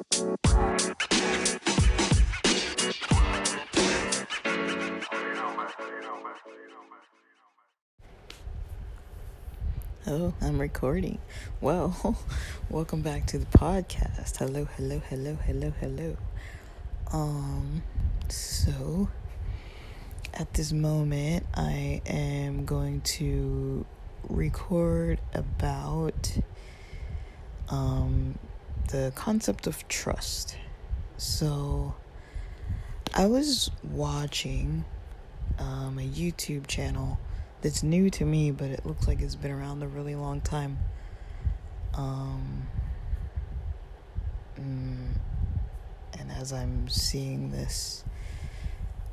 Oh, I'm recording. Well, welcome back to the podcast. Hello. So at this moment, I am going to record about the concept of trust. So I was watching a YouTube channel that's new to me, but it looks like it's been around a really long time. And as I'm seeing this,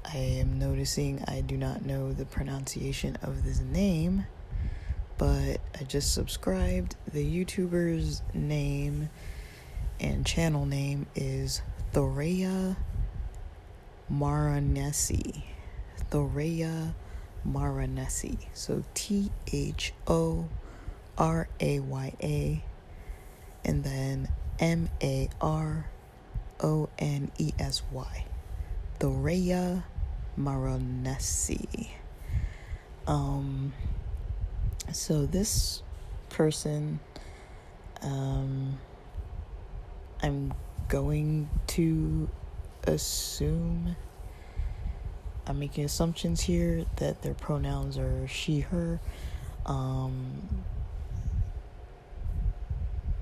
I am noticing I do not know the pronunciation of this name, but I just subscribed. The YouTuber's name and channel name is Thoraya Maronesy. Thoraya Maronesy. So Thoraya and then Maronesy. Thoraya Maronesy. So this person, I'm going to assume, I'm making assumptions here that their pronouns are she, her.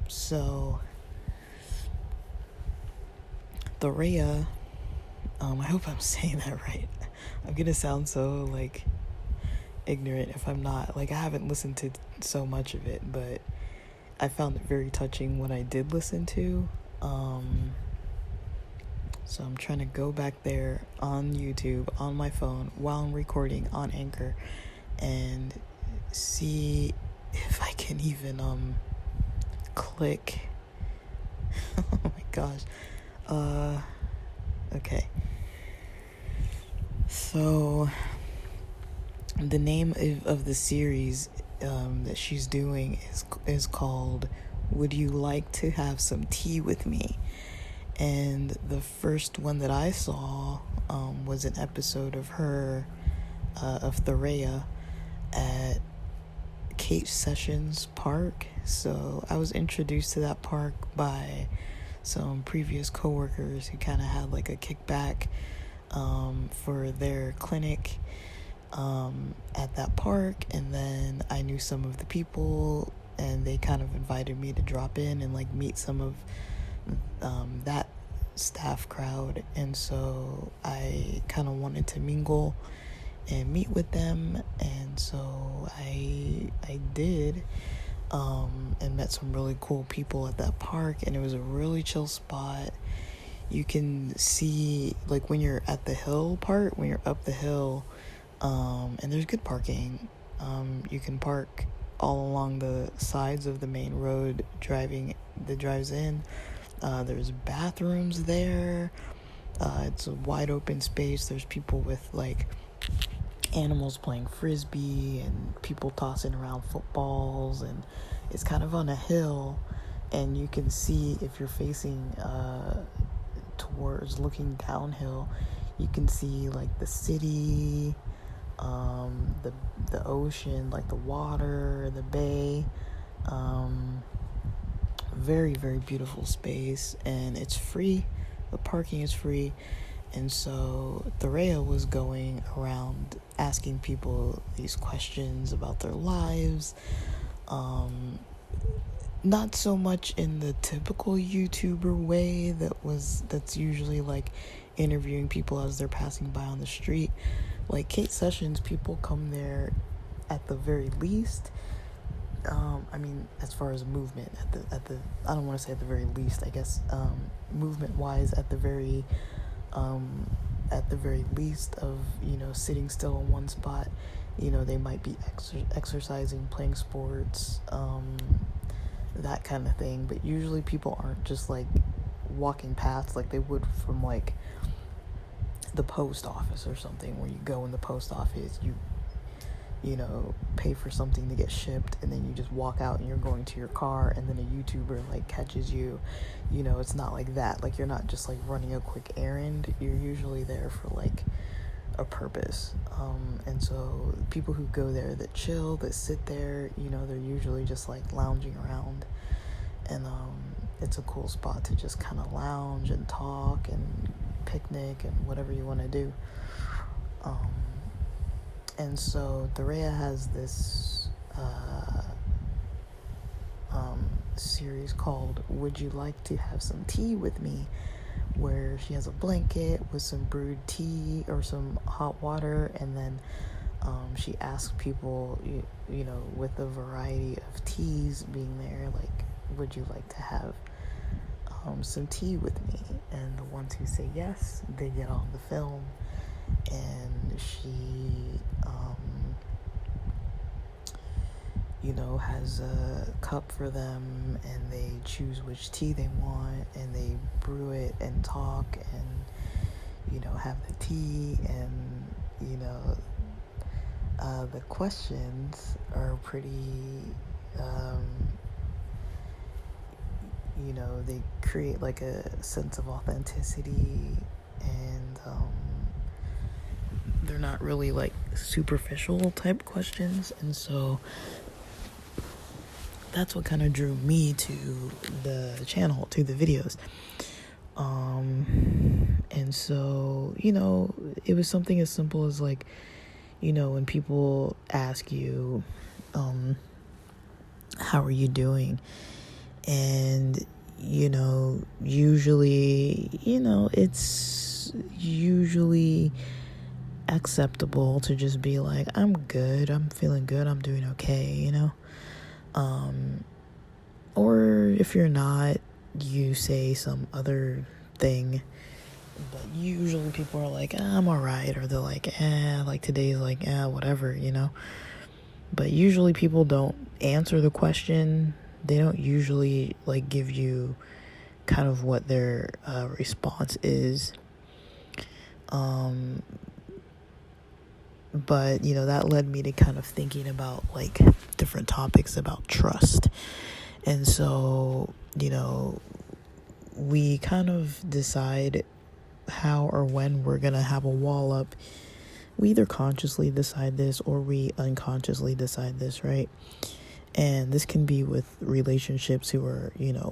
So Thoraya, I hope I'm saying that right. I'm gonna sound so ignorant if I'm not. I haven't listened to so much of it, but I found it very touching what I did listen to. So I'm trying to go back there on YouTube, on my phone, while I'm recording on Anchor, and see if I can even click. Oh my gosh. Okay. So the name of the series that she's doing is called "Would You Like to Have Some Tea with Me?" And the first one that I saw was an episode of her, of Thoraya, at Kate Sessions Park. So I was introduced to that park by some previous coworkers who kind of had a kickback for their clinic at that park, and then I knew some of the people, and they kind of invited me to drop in and meet some of that staff crowd, and so I kind of wanted to mingle and meet with them, and so I did, and met some really cool people at that park, and it was a really chill spot. You can see when you're at the hill part, when you're up the hill, and there's good parking. You can park all along the sides of the main road that drives in. There's bathrooms there. It's a wide open space. There's people with animals playing frisbee and people tossing around footballs, and it's kind of on a hill, and you can see, if you're facing towards looking downhill, you can see the city, the ocean, the water, the bay. Very, very beautiful space, and it's free. The parking is free. And so Thoraya was going around asking people these questions about their lives, not so much in the typical YouTuber way that's usually interviewing people as they're passing by on the street. Kate Sessions, people come there at the very least. As far as movement, at the I don't want to say at the very least, I guess, movement wise, at the very least of, sitting still in one spot, they might be exercising, playing sports, that kind of thing. But usually people aren't just walking past like they would from the post office or something, where you go in the post office, you pay for something to get shipped, and then you just walk out and you're going to your car, and then a YouTuber like catches you. It's not like that. Like, you're not just like running a quick errand. You're usually there for like a purpose. And so people who go there that chill, that sit there, they're usually just like lounging around, and it's a cool spot to just kind of lounge and talk and picnic and whatever you want to do. And so Thoraya has this series called Would You Like to Have Some Tea With Me, where she has a blanket with some brewed tea or some hot water, and then she asks people, with a variety of teas being there, like, would you like to have some tea with me? And the ones who say yes, they get on the film, and she has a cup for them, and they choose which tea they want, and they brew it and talk and have the tea, and the questions are pretty they create like a sense of authenticity, and they're not really like superficial type questions. And so that's what kind of drew me to the channel, to the videos. And so, it was something as simple as like, when people ask you, how are you doing? And, usually, it's usually acceptable to just be like, I'm good, I'm feeling good, I'm doing okay, or if you're not, you say some other thing. But usually people are like, I'm alright, or they're like, like today's like, whatever, But usually people don't answer the question. They don't usually like give you kind of what their response is. But that led me to kind of thinking about like different topics about trust. And so we kind of decide how or when we're gonna have a wall up. We either consciously decide this or we unconsciously decide this, right? And this can be with relationships who are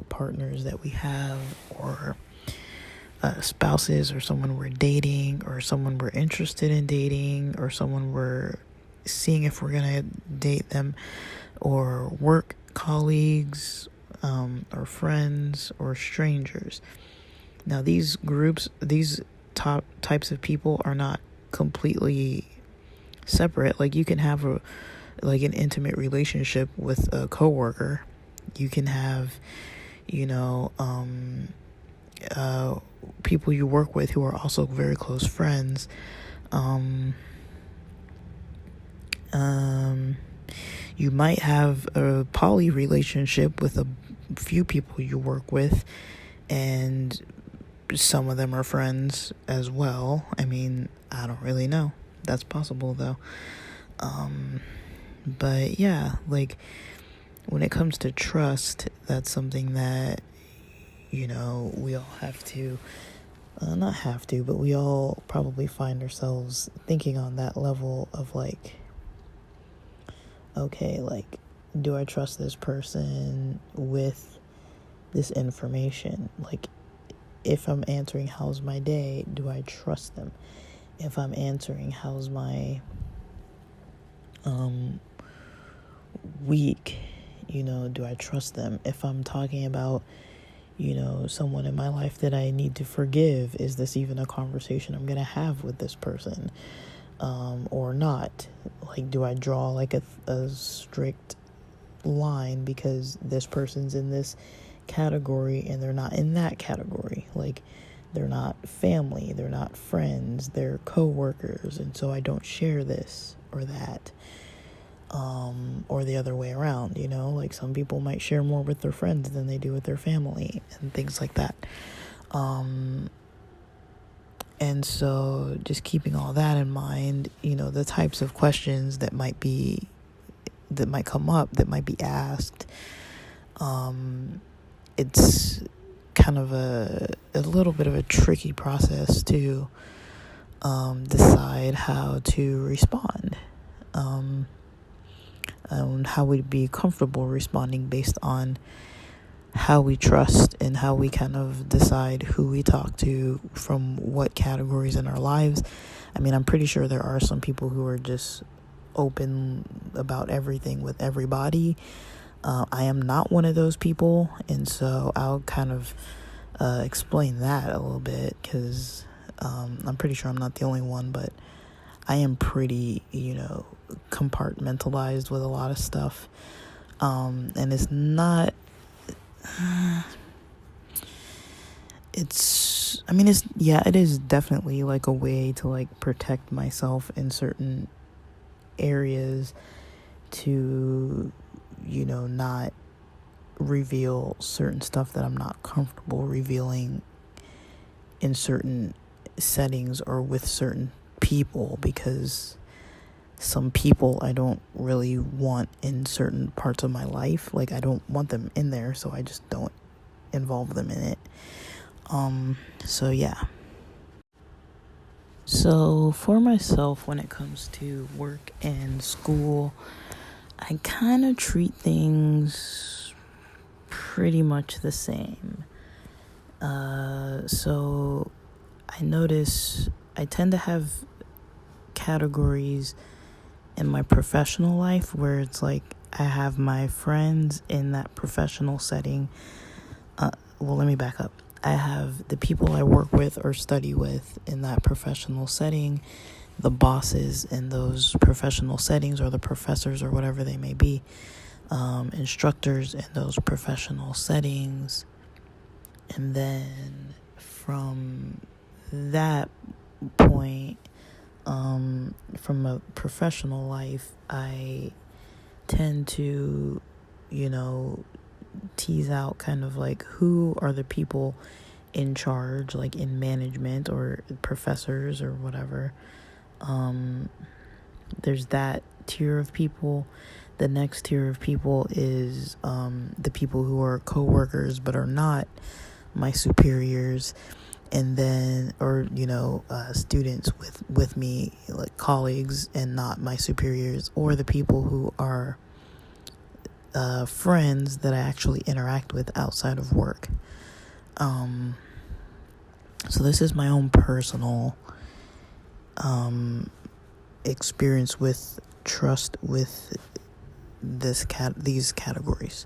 partners that we have, or spouses, or someone we're dating, or someone we're interested in dating, or someone we're seeing if we're gonna date them, or work colleagues, or friends, or strangers. Now these groups, these top types of people are not completely separate. Like, you can have an intimate relationship with a coworker. You can have people you work with who are also very close friends. You might have a poly relationship with a few people you work with, and some of them are friends as well. I mean, I don't really know. That's possible though. But yeah, like when it comes to trust, that's something that we all have to, not have to, but we all probably find ourselves thinking on that level of like, okay, like, do I trust this person with this information? Like, if I'm answering how's my day, do I trust them? If I'm answering how's my week, do I trust them? If I'm talking about someone in my life that I need to forgive, is this even a conversation I'm gonna have with this person, or not? Like, do I draw like a strict line because this person's in this category and they're not in that category? Like, they're not family, they're not friends, they're co-workers, and so I don't share this or that, or the other way around. Like, some people might share more with their friends than they do with their family, and things like that. And so just keeping all that in mind, the types of questions that might come up, that might be asked, it's kind of a little bit of a tricky process to decide how to respond, and how we'd be comfortable responding based on how we trust and how we kind of decide who we talk to from what categories in our lives. I mean, I'm pretty sure there are some people who are just open about everything with everybody. I am not one of those people, and so I'll kind of explain that a little bit, because I'm pretty sure I'm not the only one, but I am pretty, compartmentalized with a lot of stuff, and it's not, it is definitely like a way to like protect myself in certain areas, to not reveal certain stuff that I'm not comfortable revealing in certain settings or with certain people, because some people I don't really want in certain parts of my life. Like, I don't want them in there, so I just don't involve them in it. So yeah. So for myself, when it comes to work and school, I kind of treat things pretty much the same. So I notice I tend to have categories in my professional life where it's like I have my friends in that professional setting. Let me back up. I have the people I work with or study with in that professional setting, the bosses in those professional settings, or the professors or whatever they may be, instructors in those professional settings. And then from that point, from a professional life, I tend to, tease out kind of like who are the people in charge, like in management or professors or whatever. There's that tier of people. The next tier of people is the people who are co-workers but are not my superiors, and then students with me, like colleagues and not my superiors, or the people who are friends that I actually interact with outside of work. So this is my own personal experience with trust with these categories.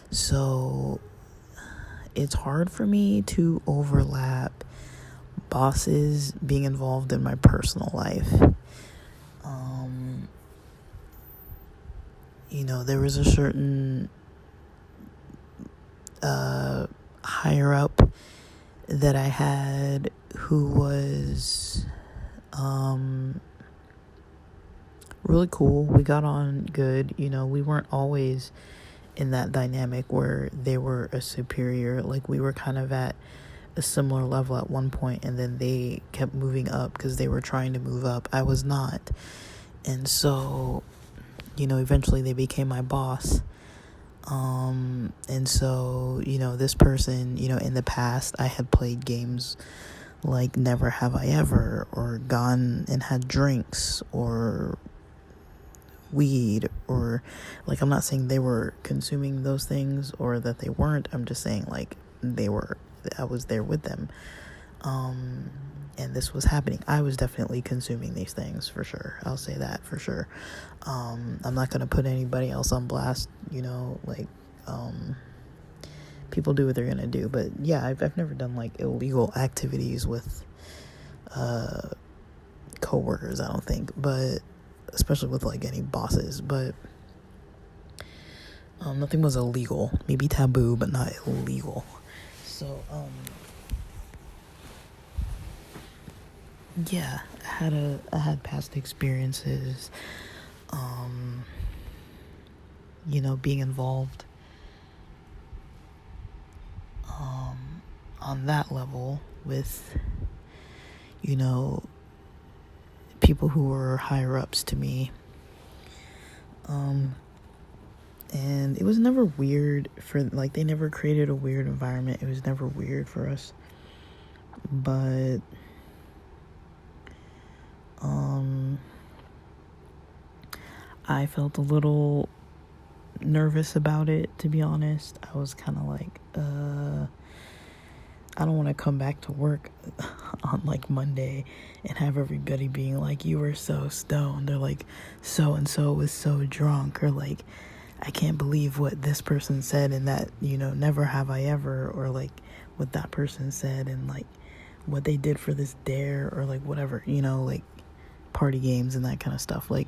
So it's hard for me to overlap bosses being involved in my personal life. There was a certain higher up that I had who was really cool. We got on good. We weren't always in that dynamic where they were a superior. Like, we were kind of at a similar level at one point, and then they kept moving up because they were trying to move up. I was not. And so, eventually they became my boss. And so, this person, in the past, I had played games like Never Have I Ever, or gone and had drinks, or weed, or like, I'm not saying they were consuming those things or that they weren't. I'm just saying, like, I was there with them. And this was happening. I was definitely consuming these things, for sure. I'll say that for sure. I'm not going to put anybody else on blast, people do what they're going to do. But yeah, I've never done like illegal activities with coworkers, I don't think, but especially with like any bosses, but nothing was illegal. Maybe taboo, but not illegal. So, yeah, I had past experiences, being involved, on that level with, you know, people who were higher ups to me. And it was never weird for, like, they never created a weird environment. It was never weird for us. But, I felt a little nervous about it, to be honest. I was kind of like, I don't want to come back to work on like Monday and have everybody being like, you were so stoned, or like, so and so was so drunk, or like, I can't believe what this person said, and that, you know, never have I ever, or like what that person said, and like what they did for this dare, or like whatever, you know, like party games and that kind of stuff, like,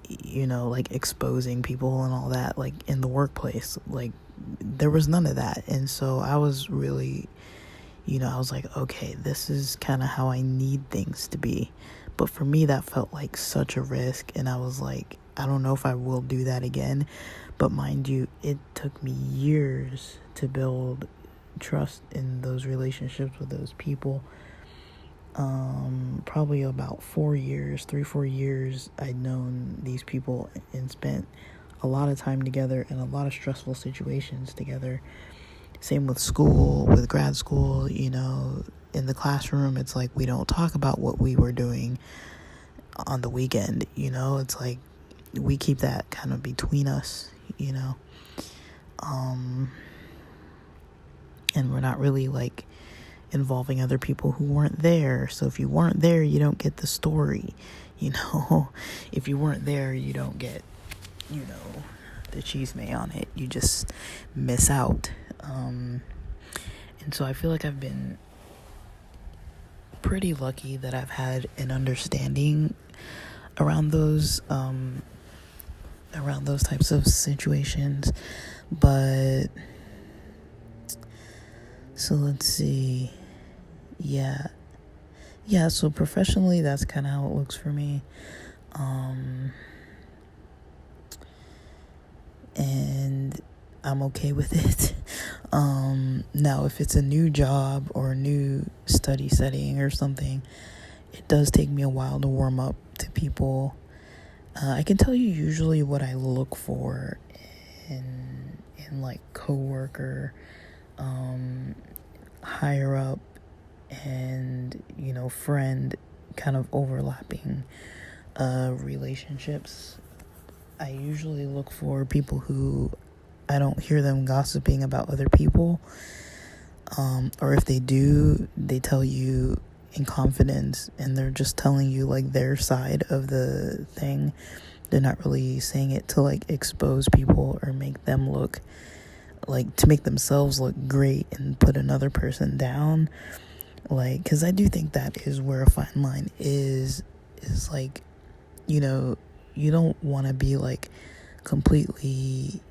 you know, like exposing people and all that, like in the workplace. Like, there was none of that. And so I was really, you know, I was like, okay, this is kind of how I need things to be. But for me, that felt like such a risk, and I was like, I don't know if I will do that again. But mind you, it took me years to build trust in those relationships with those people. Probably about 4 years, 3-4 years, I'd known these people and spent a lot of time together in a lot of stressful situations together. Same with school, with grad school, you know, in the classroom, it's like we don't talk about what we were doing on the weekend, you know, it's like we keep that kind of between us, you know, and we're not really like involving other people who weren't there. So if you weren't there, you don't get the story, you know. If you weren't there, you don't get, you know, the chisme on it. You just miss out. And so I feel like I've been pretty lucky that I've had an understanding around those types of situations. But so let's see. Yeah, so professionally, that's kind of how it looks for me. And I'm okay with it. Now, if it's a new job or a new study setting or something, it does take me a while to warm up to people. I can tell you usually what I look for in like coworker, higher up, and, you know, friend kind of overlapping relationships. I usually look for people who I don't hear them gossiping about other people, or if they do, they tell you in confidence, and they're just telling you like their side of the thing. They're not really saying it to like expose people or make them look like, to make themselves look great and put another person down. Like, because I do think that is where a fine line is like, you know, you don't want to be like completely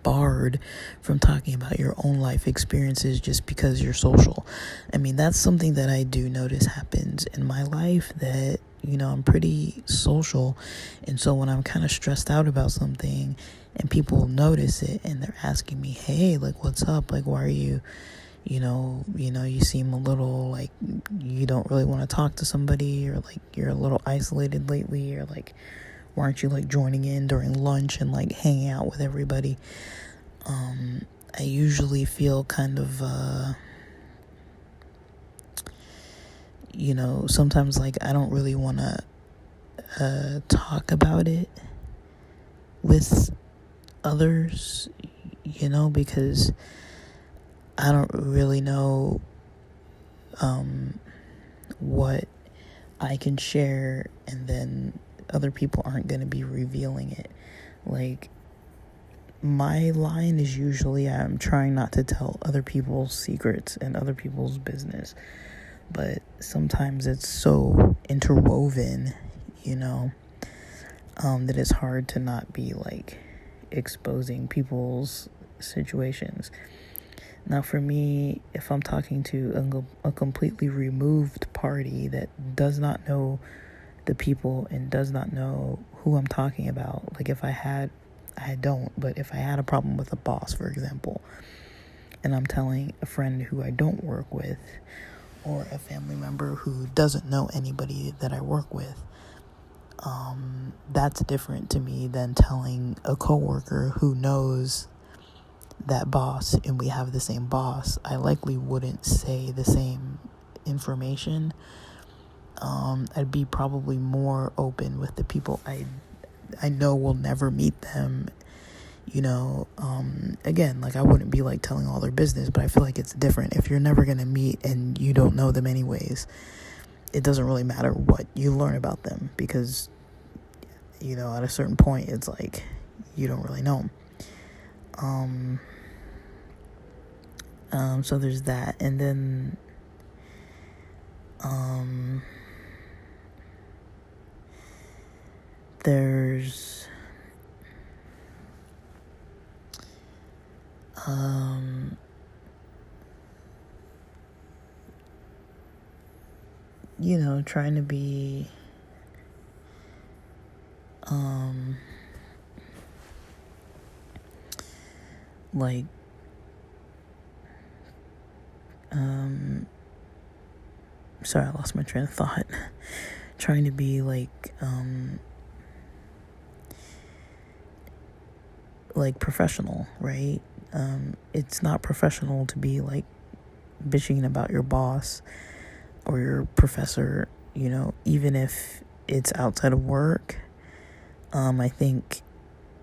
barred from talking about your own life experiences just because you're social. I mean, that's something that I do notice happens in my life, that, you know, I'm pretty social, and so when I'm kind of stressed out about something and people notice it and they're asking me, hey, like, what's up, like, why are you, you know, you seem a little like you don't really want to talk to somebody, or like you're a little isolated lately, or like, why aren't you like joining in during lunch and like hanging out with everybody? I usually feel kind of you know, sometimes like I don't really want to talk about it with others, you know, because I don't really know what I can share, and then other people aren't going to be revealing it. Like, my line is usually I'm trying not to tell other people's secrets and other people's business, but sometimes it's so interwoven, you know, that it's hard to not be like exposing people's situations. Now, for me, if I'm talking to a completely removed party that does not know the people and does not know who I'm talking about, like if I don't, but if I had a problem with a boss, for example, and I'm telling a friend who I don't work with, or a family member who doesn't know anybody that I work with, that's different to me than telling a coworker who knows that boss and we have the same boss. I likely wouldn't say the same information. I'd be probably more open with the people I know will never meet them. Again, like, I wouldn't be like telling all their business, but I feel like it's different if you're never gonna meet and you don't know them anyways. It doesn't really matter what you learn about them, because at a certain point it's like you don't really know them. So there's that, and then there's trying to be like sorry, I lost my train of thought. Trying to be like professional, right? It's not professional to be like bitching about your boss or your professor, even if it's outside of work. I think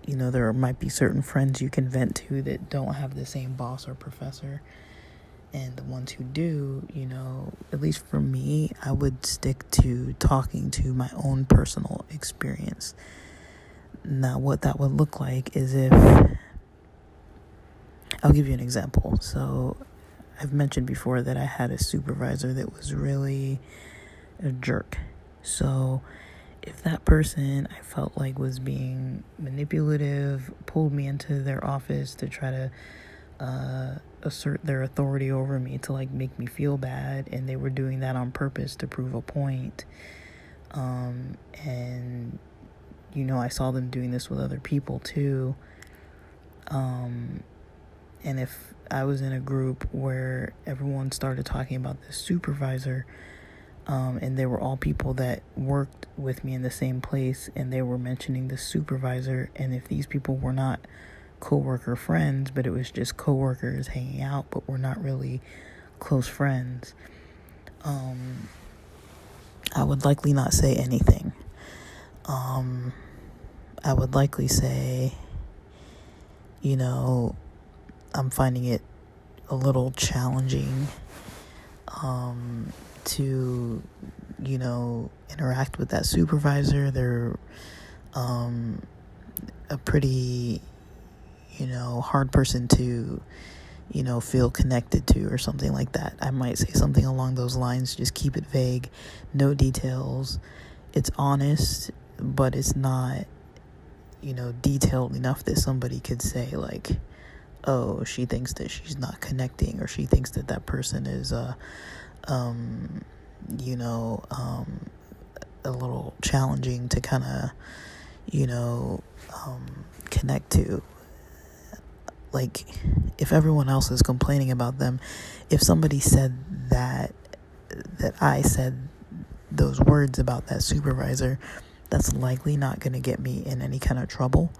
there might be certain friends you can vent to that don't have the same boss or professor, and the ones who do, at least for me, I would stick to talking to my own personal experience. Now, what that would look like is I'll give you an example. So I've mentioned before that I had a supervisor that was really a jerk. So if that person I felt like was being manipulative, pulled me into their office to try to assert their authority over me, to like make me feel bad, and they were doing that on purpose to prove a point, and I saw them doing this with other people too, and if I was in a group where everyone started talking about this supervisor, and they were all people that worked with me in the same place, and they were mentioning the supervisor, and if these people were not co-worker friends, but it was just co-workers hanging out, but we're not really close friends, I would likely not say anything. I would likely say, I'm finding it a little challenging to interact with that supervisor. They're a pretty hard person to feel connected to, or something like that. I might say something along those lines. Just keep it vague, no details. It's honest, but it's not detailed enough that somebody could say like, oh, she thinks that she's not connecting, or she thinks that that person is a little challenging to kind of connect to. Like, if everyone else is complaining about them, if somebody said that I said those words about that supervisor, that's likely not going to get me in any kind of trouble.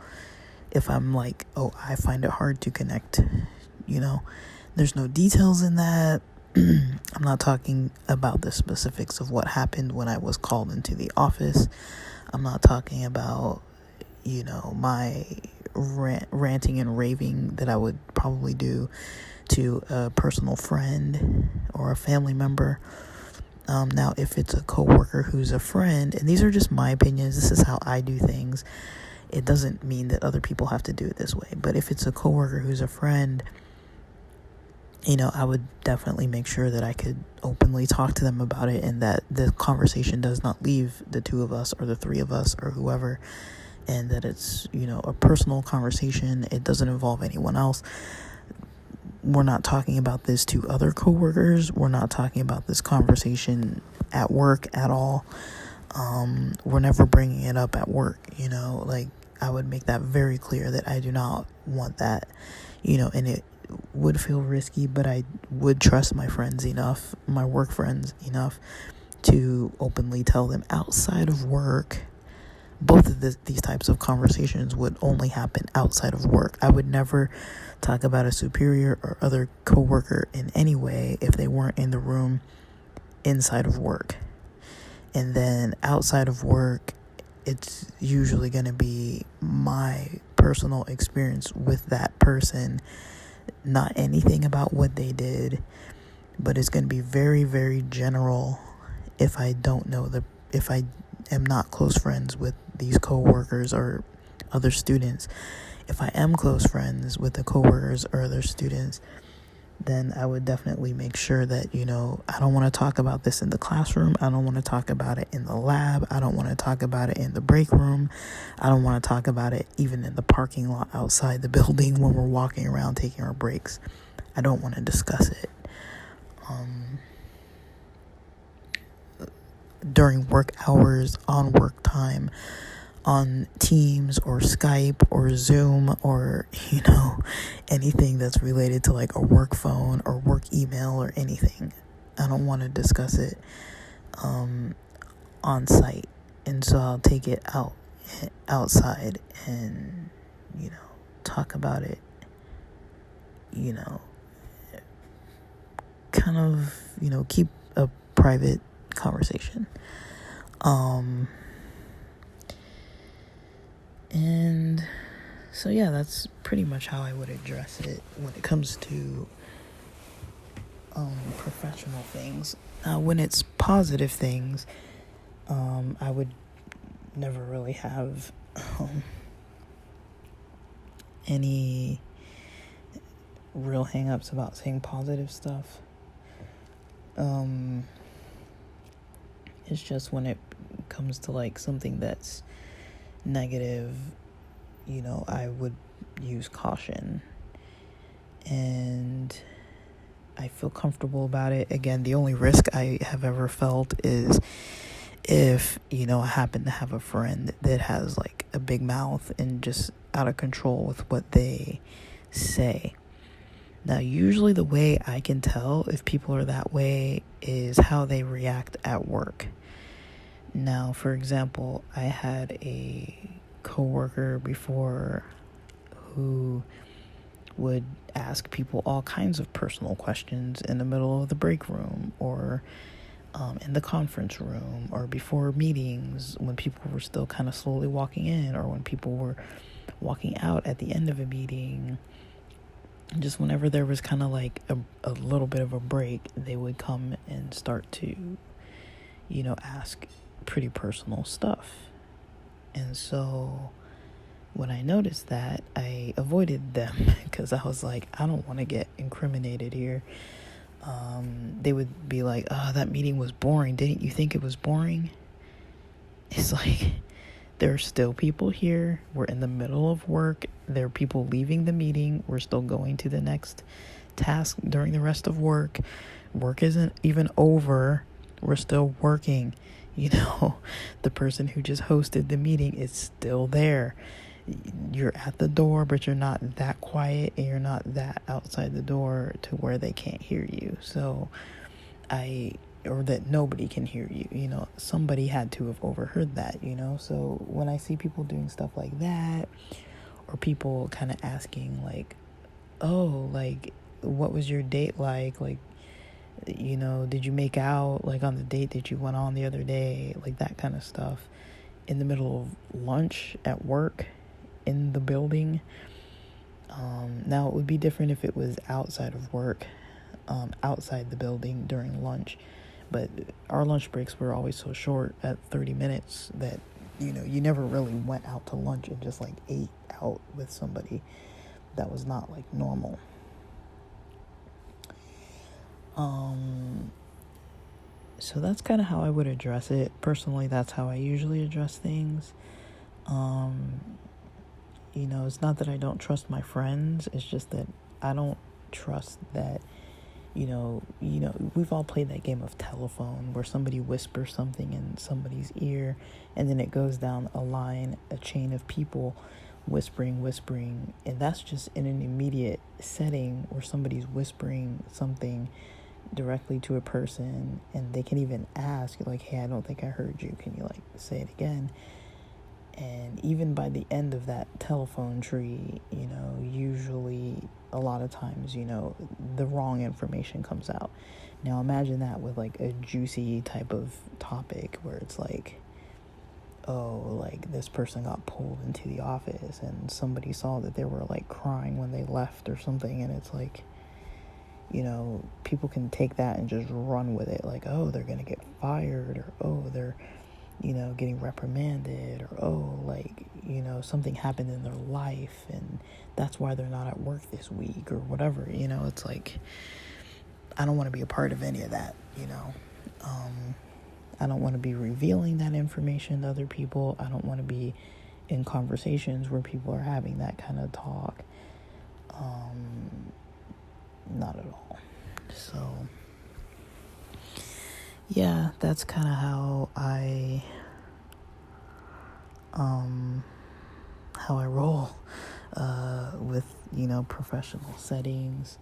If I'm like, oh, I find it hard to connect, there's no details in that. I'm not talking about the specifics of what happened when I was called into the office. I'm not talking about, my ranting and raving that I would probably do to a personal friend or a family member. Now, if it's a coworker who's a friend, and these are just my opinions, this is how I do things. It doesn't mean that other people have to do it this way. But if it's a coworker who's a friend, I would definitely make sure that I could openly talk to them about it, and that the conversation does not leave the two of us or the three of us or whoever, and that it's, a personal conversation. It doesn't involve anyone else. We're not talking about this to other coworkers. We're not talking about this conversation at work at all. We're never bringing it up at work, like, I would make that very clear that I do not want that, and would feel risky, but I would trust my friends enough, my work friends enough, to openly tell them outside of work. Both of these types of conversations would only happen outside of work. I would never talk about a superior or other coworker in any way if they weren't in the room inside of work. And then outside of work, it's usually going to be my personal experience with that person, not anything about what they did, but it's going to be very, very general. If I am not close friends with these coworkers or other students, if I am close friends with the coworkers or other students, then I would definitely make sure that, I don't want to talk about this in the classroom. I don't want to talk about it in the lab. I don't want to talk about it in the break room. I don't want to talk about it even in the parking lot outside the building when we're walking around taking our breaks. I don't want to discuss it. During work hours, on work time, on Teams or Skype or Zoom or, anything that's related to like a work phone or work email or anything. I don't want to discuss it on site. And so I'll take it outside and, talk about it, kind of, keep a private conversation. And so yeah, that's pretty much how I would address it when it comes to professional things. When it's positive things, I would never really have any real hang-ups about saying positive stuff. It's just when it comes to like something that's negative, I would use caution, and I feel comfortable about it. Again, the only risk I have ever felt is if, I happen to have a friend that has like a big mouth and just out of control with what they say. Now, usually the way I can tell if people are that way is how they react at work. Now, for example, I had a coworker before who would ask people all kinds of personal questions in the middle of the break room or in the conference room or before meetings when people were still kind of slowly walking in or when people were walking out at the end of a meeting. Just whenever there was kind of like a little bit of a break, they would come and start to, ask pretty personal stuff. And so when I noticed that, I avoided them because I was like, I don't want to get incriminated here. They would be like, oh, that meeting was boring. Didn't you think it was boring? It's like, there are still people here. We're in the middle of work. There are people leaving the meeting. We're still going to the next task during the rest of work. Work isn't even over. We're still working. The person who just hosted the meeting is still there. You're at the door, but you're not that quiet and you're not that outside the door to where they can't hear you. So or that nobody can hear you, somebody had to have overheard that, so when I see people doing stuff like that, or people kind of asking like, oh, like, what was your date like, did you make out like on the date that you went on the other day, like that kind of stuff in the middle of lunch at work in the building. Now it would be different if it was outside of work, outside the building during lunch. But our lunch breaks were always so short at 30 minutes that, you never really went out to lunch and just like ate out with somebody. That was not like normal. So that's kind of how I would address it. Personally, that's how I usually address things. It's not that I don't trust my friends. It's just that I don't trust that, we've all played that game of telephone where somebody whispers something in somebody's ear and then it goes down a chain of people whispering, and that's just in an immediate setting where somebody's whispering something directly to a person, and they can even ask, like, hey, I don't think I heard you, can you, like, say it again? And even by the end of that telephone tree, usually a lot of times, the wrong information comes out. Now imagine that with like a juicy type of topic where it's like, oh, like this person got pulled into the office and somebody saw that they were like crying when they left or something, and it's like, people can take that and just run with it, like, oh, they're gonna get fired, or oh, they're getting reprimanded, or oh, like, something happened in their life and that's why they're not at work this week, or whatever. It's like, I don't want to be a part of any of that. I don't want to be revealing that information to other people. I don't want to be in conversations where people are having that kind of talk. Not at all. So yeah, that's kind of how I roll with professional settings.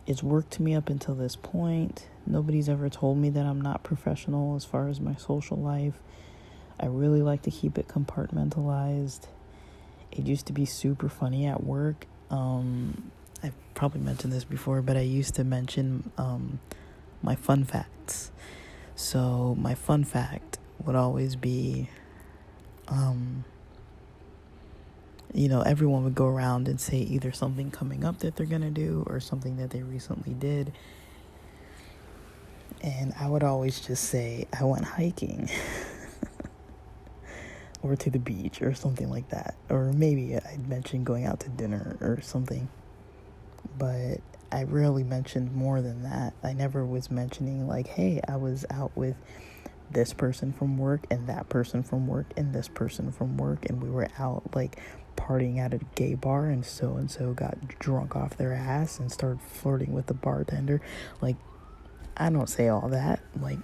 It's worked me up until this point. Nobody's ever told me that I'm not professional as far as my social life. I really like to keep it compartmentalized. It used to be super funny at work. I've probably mentioned this before, but I used to mention my fun facts. So my fun fact would always be, everyone would go around and say either something coming up that they're going to do or something that they recently did. And I would always just say, I went hiking or to the beach or something like that. Or maybe I'd mention going out to dinner or something. But I rarely mentioned more than that. I never was mentioning like, hey, I was out with this person from work and that person from work and this person from work, and we were out like partying at a gay bar, and so got drunk off their ass and started flirting with the bartender. Like, I don't say all that, like,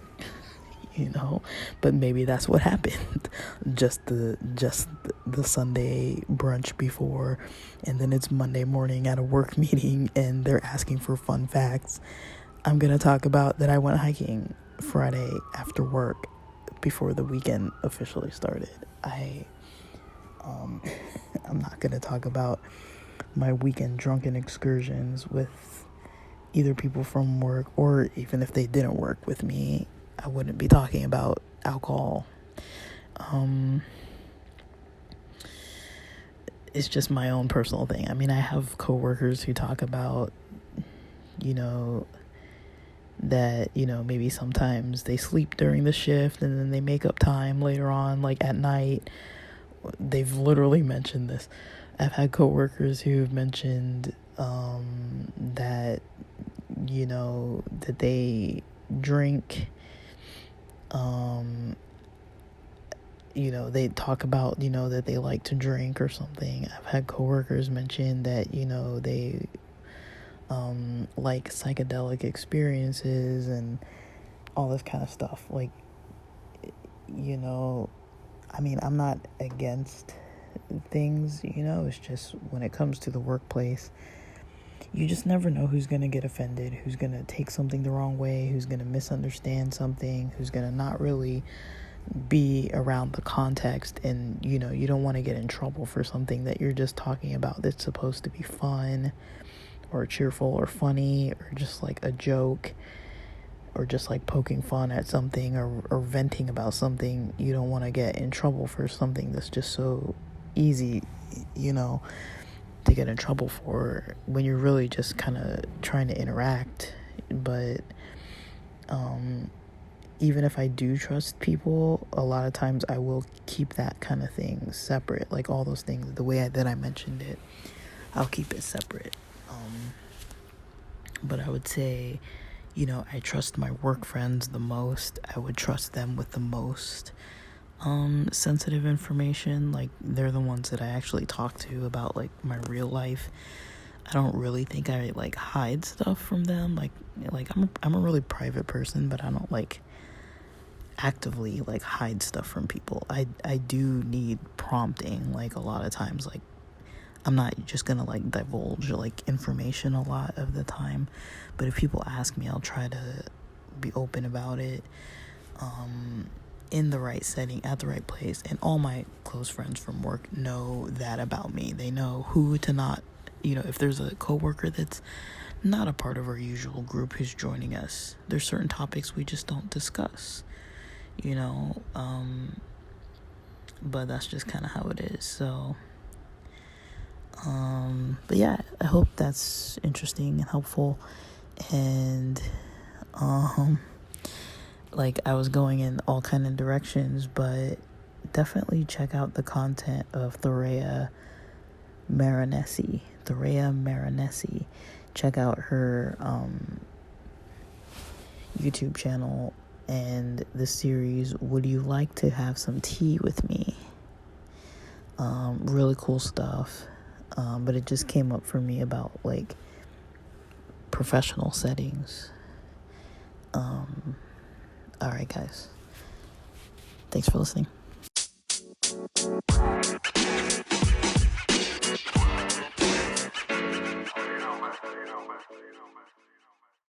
but maybe that's what happened. just the Sunday brunch before, and then it's Monday morning at a work meeting and they're asking for fun facts. I'm gonna talk about that I went hiking Friday after work before the weekend officially started. I'm not gonna talk about my weekend drunken excursions with either people from work, or even if they didn't work with me, I wouldn't be talking about alcohol. It's just my own personal thing. I mean, I have coworkers who talk about, that, maybe sometimes they sleep during the shift and then they make up time later on, like at night. They've literally mentioned this. I've had coworkers who've mentioned that, that they drink. They talk about, that they like to drink or something. I've had coworkers mention that, they like psychedelic experiences and all this kind of stuff. Like, I mean, I'm not against things, it's just when it comes to the workplace, you just never know who's going to get offended, who's going to take something the wrong way, who's going to misunderstand something, who's going to not really be around the context. And, you don't want to get in trouble for something that you're just talking about that's supposed to be fun or cheerful or funny or just like a joke, or just like poking fun at something or venting about something. You don't want to get in trouble for something that's just so easy, to get in trouble for, when you're really just kind of trying to interact. But even if I do trust people, a lot of times I will keep that kind of thing separate, like all those things, the way that I mentioned it, I'll keep it separate. But I would say, I trust my work friends the most. I would trust them with the most sensitive information. Like, they're the ones that I actually talk to about like my real life. I don't really think I like hide stuff from them. Like I'm a really private person, but I don't like actively like hide stuff from people. I do need prompting, like a lot of times, like I'm not just gonna like divulge like information a lot of the time, but if people ask me, I'll try to be open about it, in the right setting, at the right place. And all my close friends from work know that about me. They know who to not, if there's a coworker that's not a part of our usual group who's joining us, there's certain topics we just don't discuss, but that's just kind of how it is. So but yeah, I hope that's interesting and helpful. And like, I was going in all kind of directions, but definitely check out the content of Thoraya Maronesy. Check out her YouTube channel and the series Would You Like to Have Some Tea with Me? Really cool stuff. But it just came up for me about like professional settings. All right, guys. Thanks for listening.